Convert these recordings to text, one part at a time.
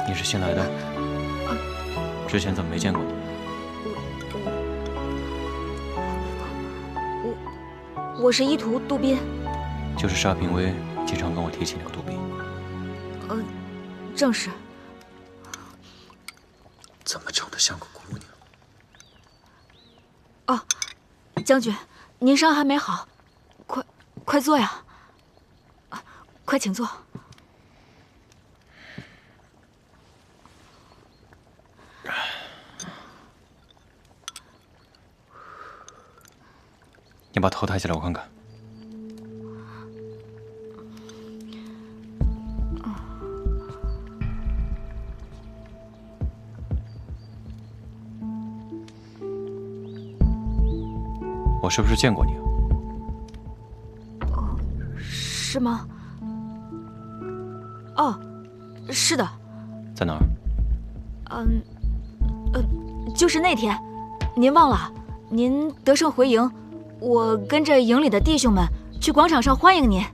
你是新来的？之前怎么没见过你？我是医徒杜宾。就是沙平威经常跟我提起那个杜宾。正是。怎么长得像个姑娘？哦，将军，您伤还没好，快坐呀！快请坐。你把头抬起来，我看看。我是不是见过你啊？是吗？哦，是的。在哪儿？就是那天，您忘了？您得胜回营，我跟着营里的弟兄们去广场上欢迎您。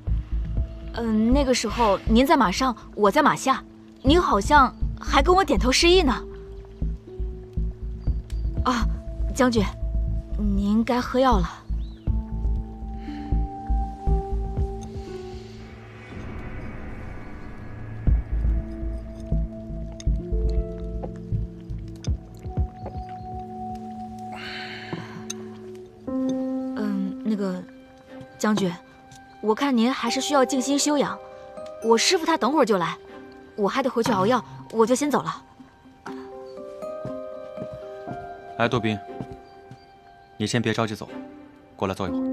那个时候您在马上，我在马下，您好像还跟我点头示意呢。啊，将军，您该喝药了。那个，将军，我看您还是需要静心休养。我师傅他等会儿就来，我还得回去熬药，我就先走了。哎，杜宾，你先别着急走，过来坐一会儿。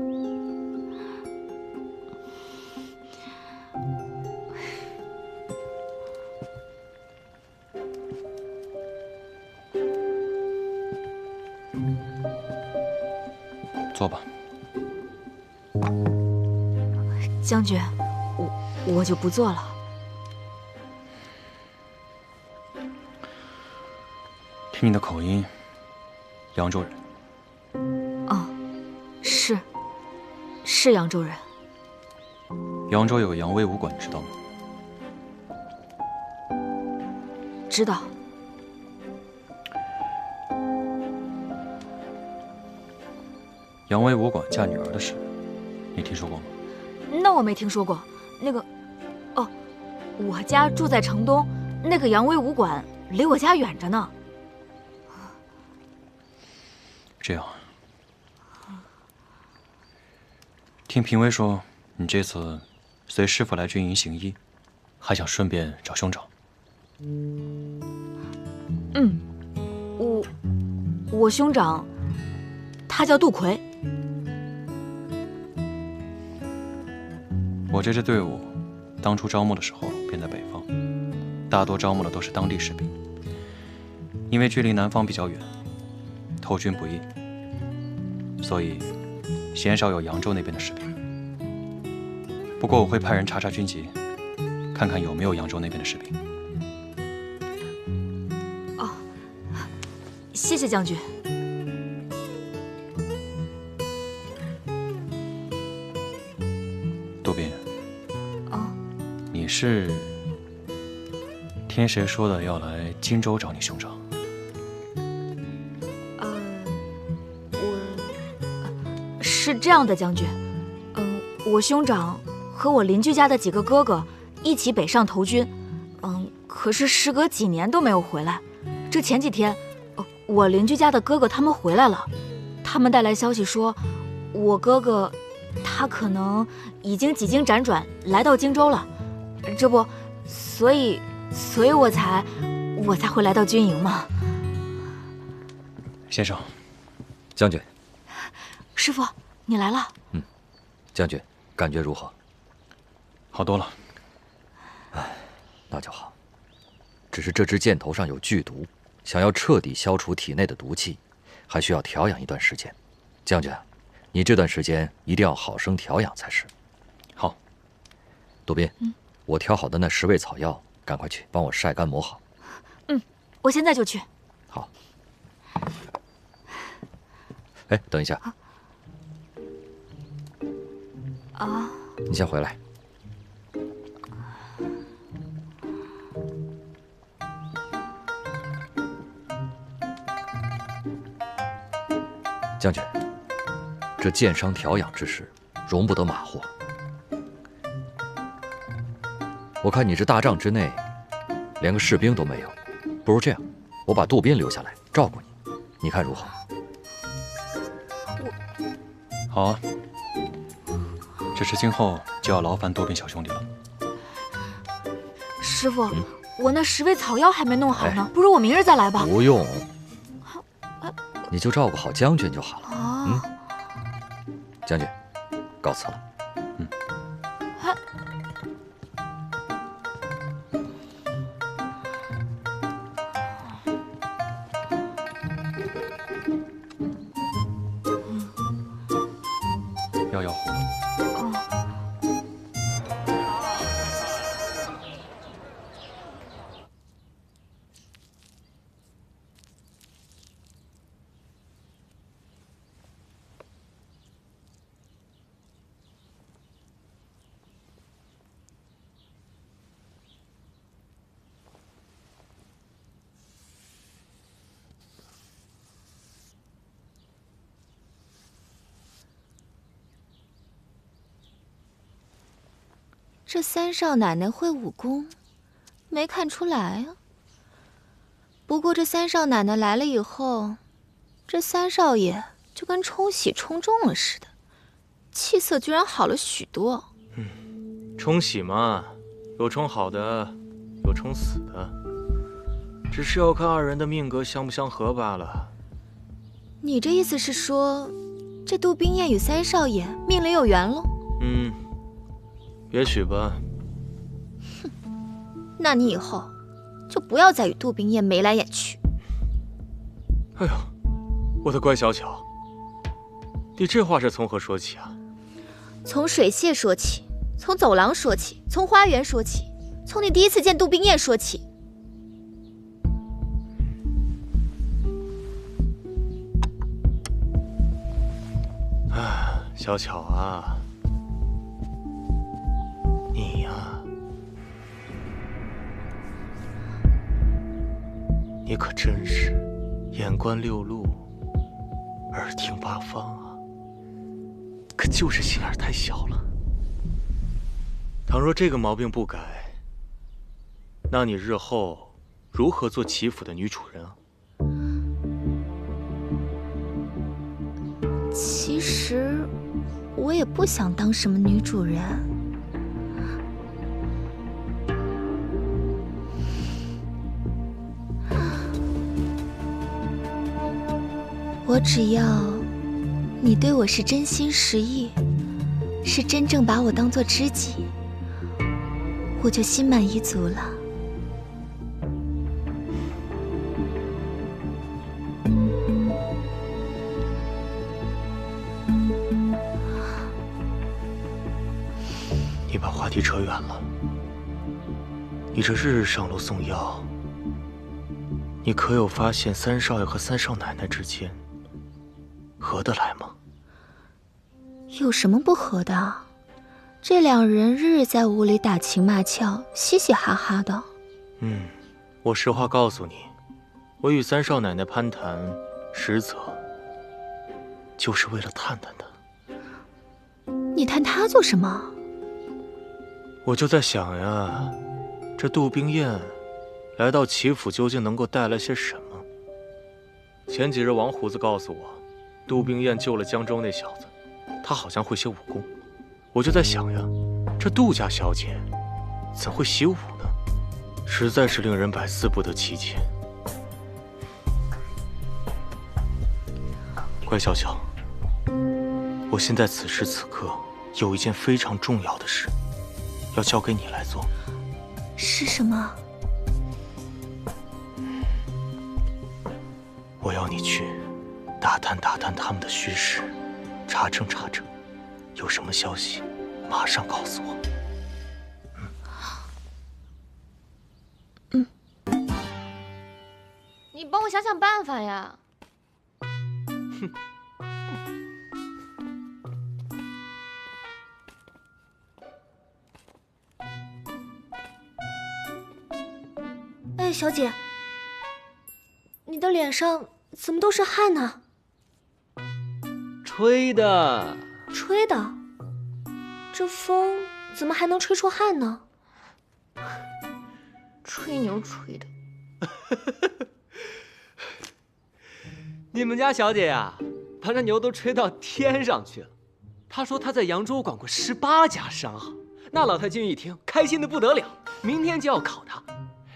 坐吧。将军，我就不做了。听你的口音，扬州人。是扬州人。扬州有个扬威武馆，你知道吗？知道。扬威武馆嫁女儿的事，你听说过吗？那我没听说过。那个，哦，我家住在城东，那个扬威武馆离我家远着呢。这样，听评委说，你这次随师傅来军营行医，还想顺便找兄长。我兄长，他叫杜奎。我这支队伍当初招募的时候便在北方，大多招募的都是当地士兵，因为距离南方比较远，投军不易，所以鲜少有扬州那边的士兵。不过我会派人查查军籍，看看有没有扬州那边的士兵。哦，谢谢将军。杜宾，是听谁说的要来荆州找你兄长？是这样的，将军。我兄长和我邻居家的几个哥哥一起北上投军，可是时隔几年都没有回来。这前几天，我邻居家的哥哥他们回来了，他们带来消息说，我哥哥他可能已经几经辗转来到荆州了。这不，所以我才会来到军营嘛。先生，将军，师傅，你来了。将军感觉如何？好多了。那就好。只是这支箭头上有剧毒，想要彻底消除体内的毒气，还需要调养一段时间。将军，你这段时间一定要好生调养才是。好。杜宾，我挑好的那10味草药，赶快去帮我晒干磨好。我现在就去。好。哎，等一下。你先回来。将军，这箭伤调养之事，容不得马虎。我看你这大帐之内，连个士兵都没有，不如这样，我把杜宾留下来照顾你，你看如何？好啊。只是今后就要劳烦多宾小兄弟了。师傅，我那10味草药还没弄好呢，不如我明日再来吧。不用，你就照顾好将军就好了。将军，告辞了。要糊了。这三少奶奶会武功，没看出来啊。不过这三少奶奶来了以后，这三少爷就跟冲喜冲中了似的，气色居然好了许多。冲喜嘛，有冲好的，有冲死的，只是要看二人的命格相不相合罢了。你这意思是说，这杜冰燕与三少爷命里有缘喽？也许吧。哼，那你以后就不要再与杜冰燕眉来眼去。哎呦，我的乖小巧，你这话是从何说起啊？从水榭说起，从走廊说起，从花园说起，从你第一次见杜冰燕说起。小巧啊，你呀，你可真是眼观六路，耳听八方啊，可就是心眼太小了。倘若这个毛病不改，那你日后如何做齐府的女主人啊？其实我也不想当什么女主人，我只要你对我是真心实意，是真正把我当作知己，我就心满意足了。你把话题扯远了。你这日日上楼送药，你可有发现三少爷和三少奶奶之间合得来吗？有什么不合的？这两人日日在屋里打情骂俏，嘻嘻哈哈的。我实话告诉你，我与三少奶奶攀谈，实则就是为了探探她。你探她做什么？我就在想呀，这杜冰雁来到齐府究竟能够带来些什么？前几日王胡子告诉我，杜冰雁救了江州那小子，他好像会些武功。我就在想呀，这杜家小姐怎会习武呢？实在是令人百思不得其解。乖小小，我现在此时此刻有一件非常重要的事，要交给你来做。是什么？我要你去打探打探他们的虚实，查证查证，有什么消息马上告诉我。你帮我想想办法呀。哎，小姐，你的脸上怎么都是汗呢？吹的。吹的？这风怎么还能吹出汗呢？吹牛吹的。你们家小姐呀，把这牛都吹到天上去了。她说她在扬州管过18家商行，那老太君一听，开心的不得了，明天就要考她，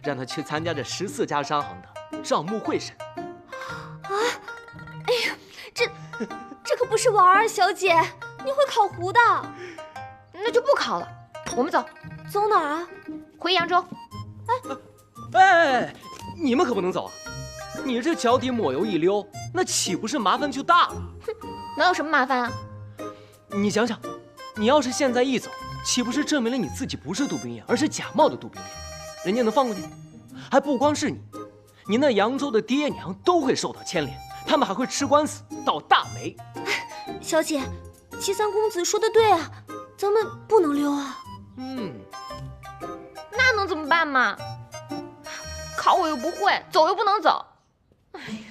让她去参加这14家商行的招募会审。哎呀，这可不是玩儿，小姐，你会考糊的。那就不考了，我们走。走哪儿啊？回扬州。哎，你们可不能走啊！你这脚底抹油一溜，那岂不是麻烦就大了？哼，能有什么麻烦啊？你想想，你要是现在一走，岂不是证明了你自己不是杜冰雁，而是假冒的杜冰雁？人家能放过你？还不光是你，你那扬州的爹娘都会受到牵连，他们还会吃官司，倒大霉。小姐，齐三公子说的对啊，咱们不能溜啊。那能怎么办嘛？考我又不会，走又不能走。哎呀，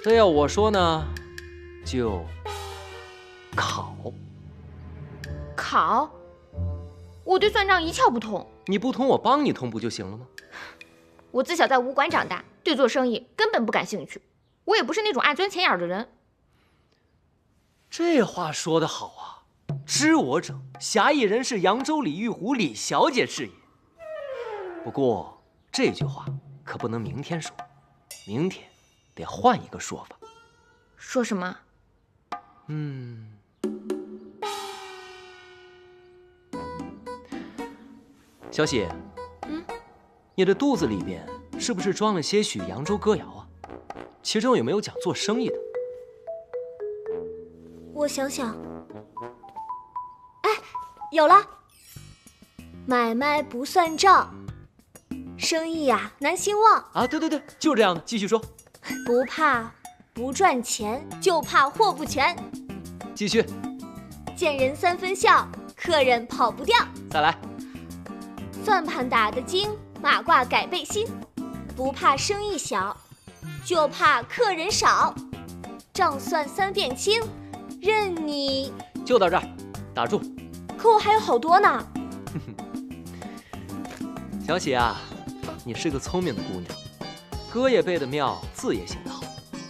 这要我说呢，就考。考？我对算账一窍不通。你不通，我帮你通不就行了吗？我自小在武馆长大，对做生意根本不感兴趣。我也不是那种爱钻钱眼的人。这话说得好啊！知我者，侠义人是扬州李玉湖李小姐是也。不过这句话可不能明天说，明天得换一个说法。说什么？小喜，你的肚子里边是不是装了些许扬州歌谣啊？其中有没有讲做生意的？我想想，哎，有了。买卖不算账，生意呀难兴旺。啊，对对对，就这样的，继续说。不怕不赚钱，就怕货不全。继续。见人三分笑，客人跑不掉。再来。算盘打得精，马褂改背新。不怕生意小，就怕客人少。账算3遍清，任你。就到这儿，打住。可我还有好多呢。小喜啊，你是个聪明的姑娘，歌也背得妙，字也写得好，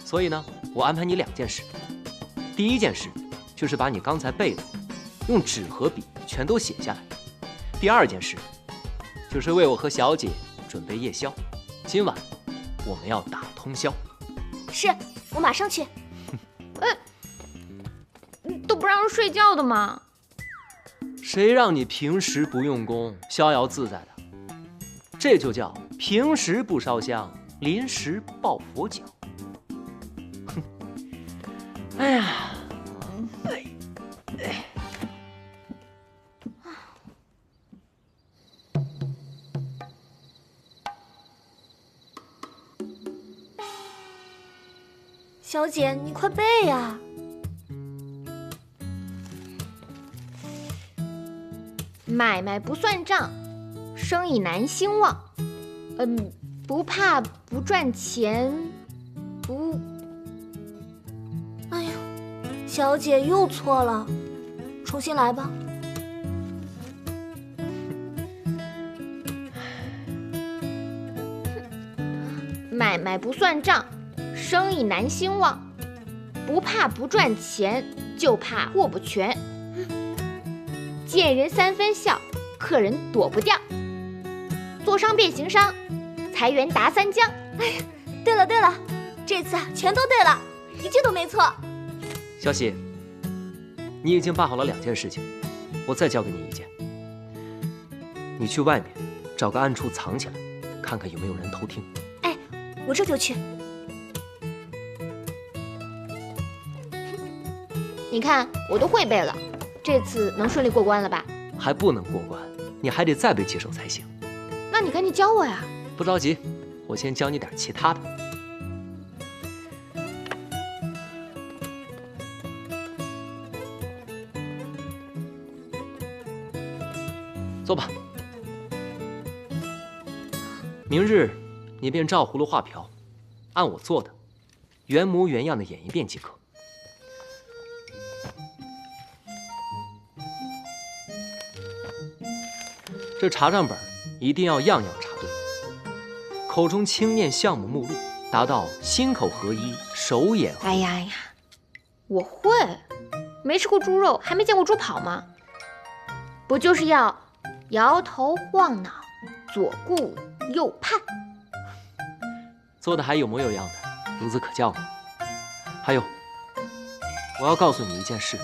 所以呢，我安排你2件事。第一件事就是把你刚才背的用纸和笔全都写下来。第2件事就是为我和小姐准备夜宵，今晚我们要打通宵。是，我马上去。都不让人睡觉的吗？谁让你平时不用功，逍遥自在的？这就叫平时不烧香，临时抱佛脚。哼，哎呀，小姐，你快背呀！买卖不算账，生意难兴旺。不怕不赚钱，不……哎呦，小姐又错了，重新来吧。买卖不算账，生意难兴旺。不怕不赚钱，就怕货不全。见人三分笑，客人躲不掉。做商变行商，财源达三江。哎呀，对了对了，这次全都对了，一句都没错。小喜，你已经办好了2件事情，我再交给你1件。你去外面找个暗处藏起来，看看有没有人偷听。哎，我这就去。你看，我都会背了，这次能顺利过关了吧？还不能过关，你还得再背几首才行。那你赶紧教我呀！不着急，我先教你点其他的。坐吧。明日你便照葫芦画瓢，按我做的，原模原样的演一遍即可。这查账本一定要样样查对，口中轻念项目目录，达到心口合一，手眼合一。哎呀，我会，没吃过猪肉，还没见过猪跑吗？不就是要摇头晃脑，左顾右盼？做的还有模有样的，孺子可教呢。还有，我要告诉你一件事，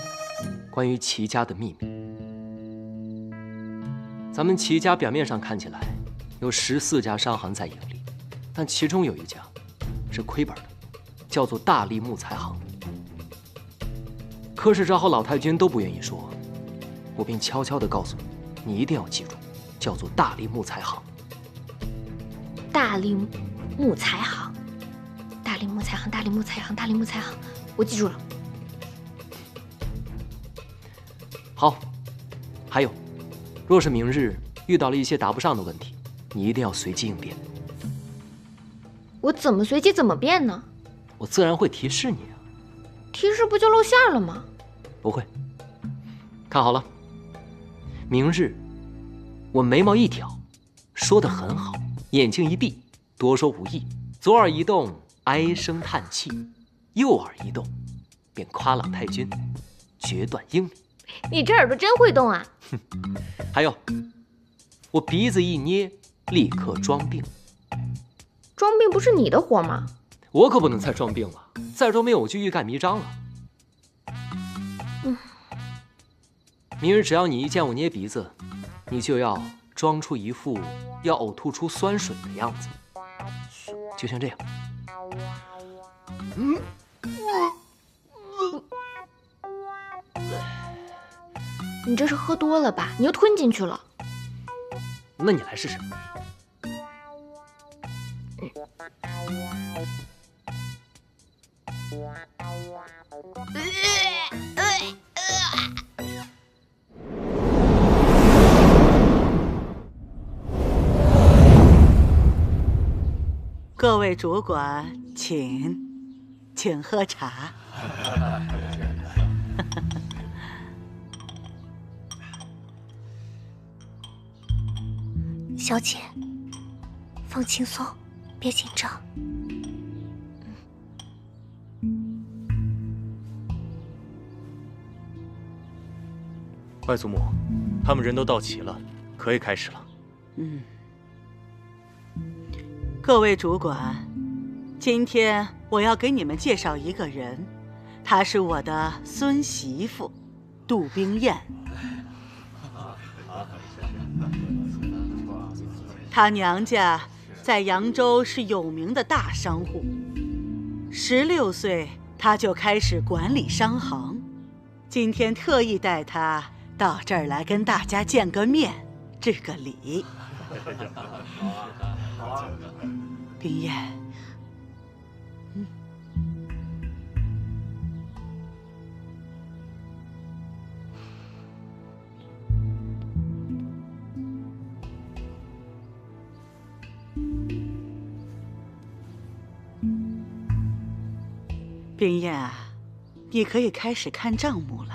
关于齐家的秘密。咱们齐家表面上看起来有14家商行在盈利，但其中有1家是亏本的，叫做大力木材行。柯氏昭和老太君都不愿意说，我便悄悄地告诉你，你一定要记住，叫做大力木材行。大力木材行，大力木材行，大力木材行，大力木材行，我记住了。好，还有。若是明日遇到了一些答不上的问题，你一定要随机应变。我怎么随机怎么变呢？我自然会提示你啊。提示不就露馅了吗？不会。看好了，明日我眉毛一挑，说得很好；眼睛一闭，多说无益；左耳一动，唉声叹气；右耳一动，便夸老太君决断英明。你这耳朵真会动啊！还有，我鼻子一捏，立刻装病。装病不是你的活吗？我可不能再装病了，再装病我就欲盖弥彰了。明日只要你一见我捏鼻子，你就要装出一副要呕吐出酸水的样子，就像这样。你这是喝多了吧？你又吞进去了。那你来试试。各位主管，请喝茶。小姐，放轻松，别紧张。外祖母，他们人都到齐了，可以开始了。各位主管，今天我要给你们介绍一个人，她是我的孙媳妇，杜冰燕。她娘家在扬州是有名的大商户，16岁她就开始管理商行。今天特意带她到这儿来跟大家见个面，致个礼。冰燕，冰燕啊，你可以开始看账目了。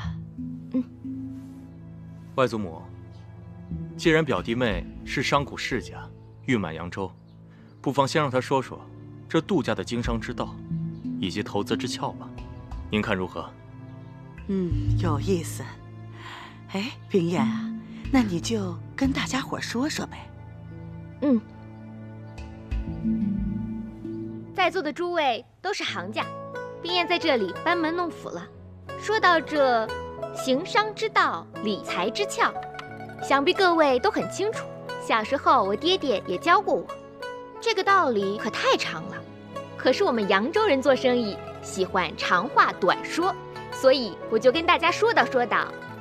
外祖母，既然表弟妹是商贾世家，誉满扬州，不妨先让她说说这度假的经商之道，以及投资之窍吧。您看如何？有意思。哎，冰燕啊，那你就跟大家伙说说呗。在座的诸位都是行家，冰燕在这里班门弄斧了。说到这行商之道、理财之窍，想必各位都很清楚。小时候我爹爹也教过我，这个道理可太长了。可是我们扬州人做生意喜欢长话短说，所以我就跟大家说道。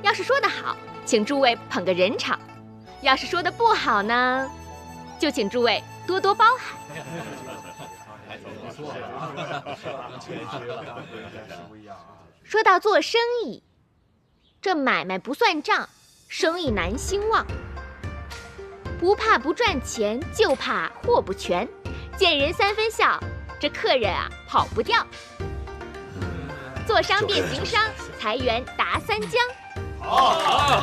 要是说得好，请诸位捧个人场；要是说得不好呢，就请诸位多多包涵。说到做生意，这买卖不算账，生意难兴旺。不怕不赚钱，就怕货不全。见人三分笑，这客人啊跑不掉。做商变行商，财源达三江。好，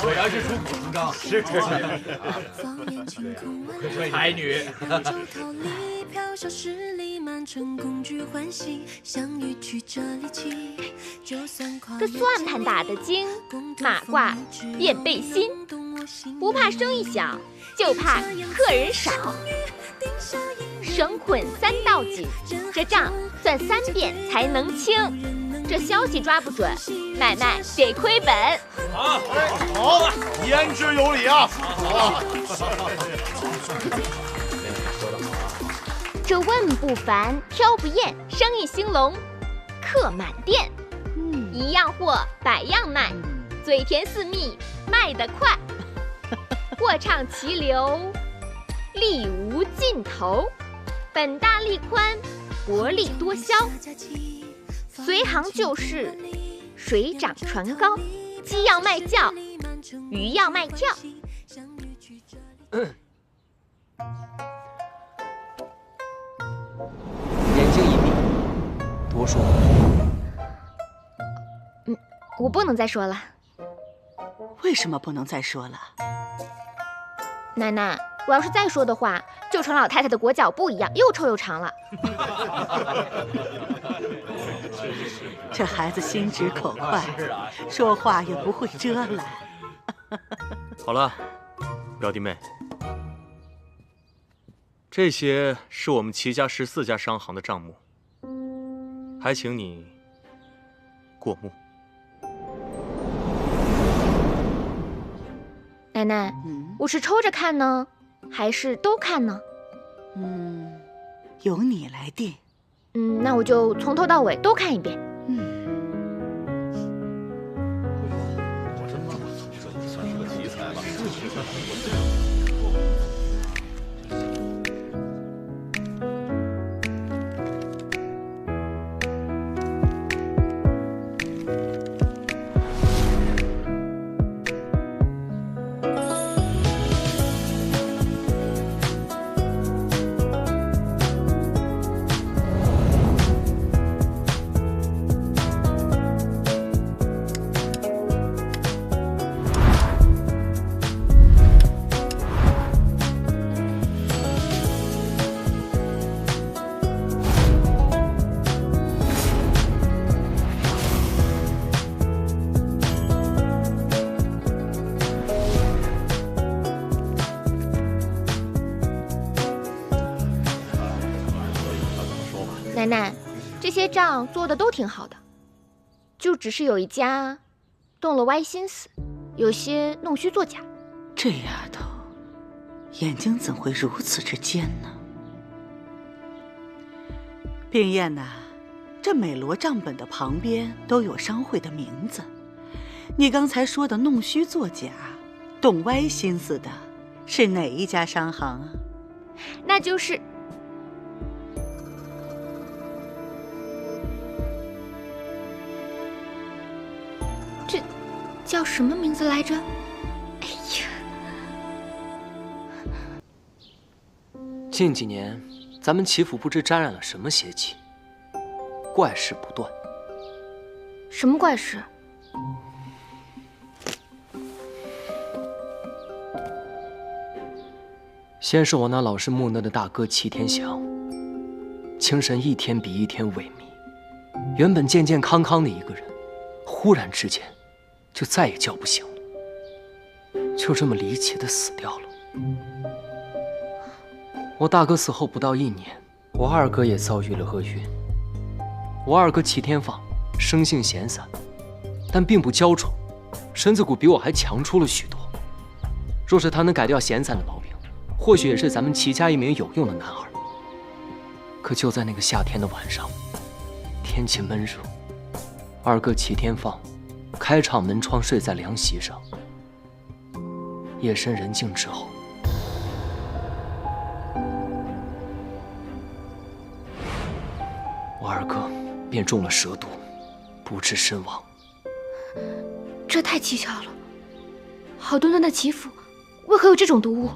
果然是出口成章，是才女。这算盘打得精，马褂变背心。不怕生意小，就怕客人少。绳捆三道紧，这账算3遍才能清。这消息抓不准，买卖得亏本。好，言之有理啊！这问不烦，挑不厌，生意兴隆，客满店。一样货百样卖，嘴甜似蜜，卖得快。货畅其流，利无尽头。本大利宽，薄利多销。随行就市，水涨船高。鸡要卖叫，鱼要卖跳。眼睛一闭，多说。我不能再说了。为什么不能再说了？奶奶，我要是再说的话，就成老太太的裹脚布一样，又臭又长了。这孩子心直口快，说话也不会遮拦。好了，表弟妹，这些是我们齐家14家商行的账目，还请你过目。奶奶，我是抽着看呢，还是都看呢？由你来定。那我就从头到尾都看一遍。我真棒，这算是个奇才了。奶奶，这些账做的都挺好的，就只是有一家动了歪心思，有些弄虚作假。这丫头眼睛怎会如此之尖呢？冰燕呐，这每摞账本的旁边都有商会的名字。你刚才说的弄虚作假、动歪心思的，是哪一家商行啊？那就是这叫什么名字来着？哎呀，近几年咱们齐府不知沾染了什么邪气，怪事不断。什么怪事？先是我那老实木讷的大哥齐天祥，精神一天比一天萎靡，原本健健康康的一个人，忽然之间就再也叫不醒了，就这么离奇的死掉了。我大哥死后不到1年，我二哥也遭遇了厄运。我二哥齐天放生性闲散，但并不骄宠，身子骨比我还强出了许多。若是他能改掉闲散的毛病，或许也是咱们齐家一名有用的男儿。可就在那个夏天的晚上，天气闷热，二哥齐天放开敞门窗睡在凉席上。夜深人静之后，我二哥便中了蛇毒，不治身亡。这太蹊跷了！好端端的祈福，为何有这种毒物？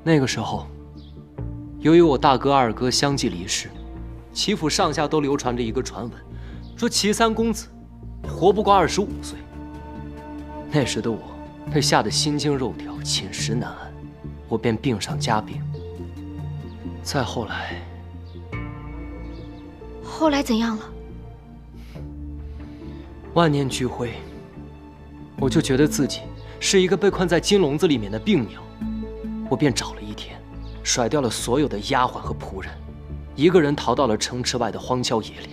那个时候，由于我大哥二哥相继离世，齐府上下都流传着一个传闻，说齐三公子活不过25岁。那时的我被吓得心惊肉跳，寝食难安，我便病上加病。再后来，后来怎样了？万念俱灰，我就觉得自己是一个被困在金笼子里面的病鸟。我便找了一天，甩掉了所有的丫鬟和仆人，一个人逃到了城池外的荒郊野岭。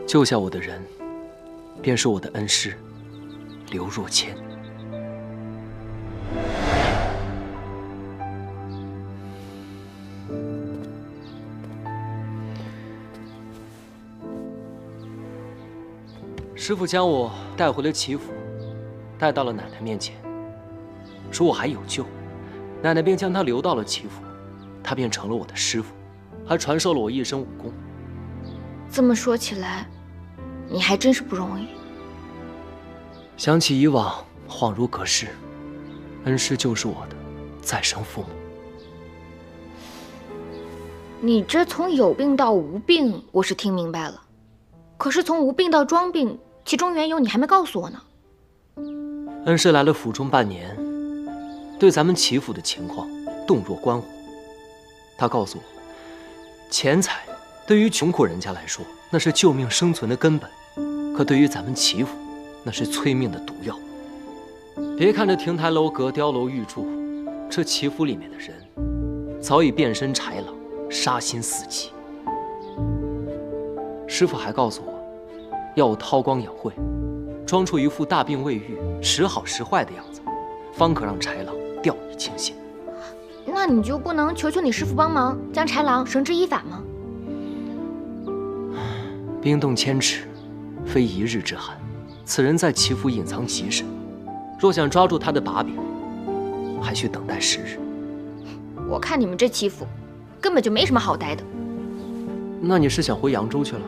救下我的人，便是我的恩师刘若谦。师傅将我带回了齐府，带到了奶奶面前，说我还有救。奶奶便将他留到了齐府，他便成了我的师傅，还传授了我一身武功。这么说起来，你还真是不容易。想起以往，恍如隔世。恩师就是我的再生父母。你这从有病到无病，我是听明白了。可是从无病到装病，其中缘由你还没告诉我呢。恩师来了府中半年，对咱们齐府的情况洞若观火。他告诉我，钱财对于穷苦人家来说，那是救命生存的根本，可对于咱们齐府，那是催命的毒药。别看这亭台楼阁、碉楼玉柱，这齐府里面的人早已变身豺狼，杀心四起。师傅还告诉我，要我韬光养晦，装出一副大病未愈、时好时坏的样子，方可让豺狼掉以轻心。那你就不能求求你师傅帮忙，将豺狼绳之以法吗？冰冻千尺，非一日之寒。此人在齐府隐藏极深，若想抓住他的把柄，还需等待时日。我看你们这齐府，根本就没什么好待的。那你是想回扬州去了？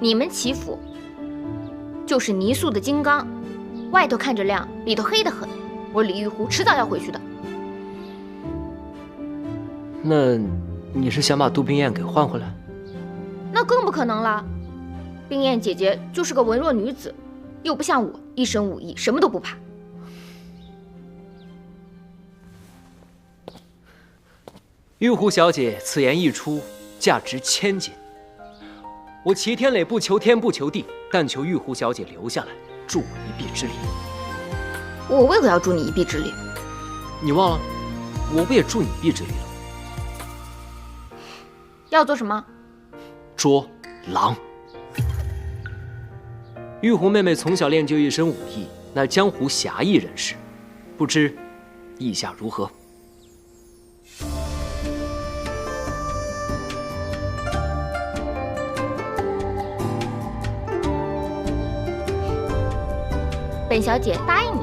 你们齐府就是泥塑的金刚，外头看着亮，里头黑得很。我李玉湖迟早要回去的。那你是想把杜冰燕给换回来？那更不可能了。冰燕姐姐就是个文弱女子，又不像我一身武艺，什么都不怕。玉湖小姐此言一出，价值1000金。我齐天磊不求天不求地，但求玉湖小姐留下来，助我一臂之力。我为何要助你一臂之力？你忘了，我不也助你一臂之力了？要做什么？捉狼。玉湖妹妹从小练就一身武艺，乃江湖侠义人士，不知意下如何？本小姐答应你。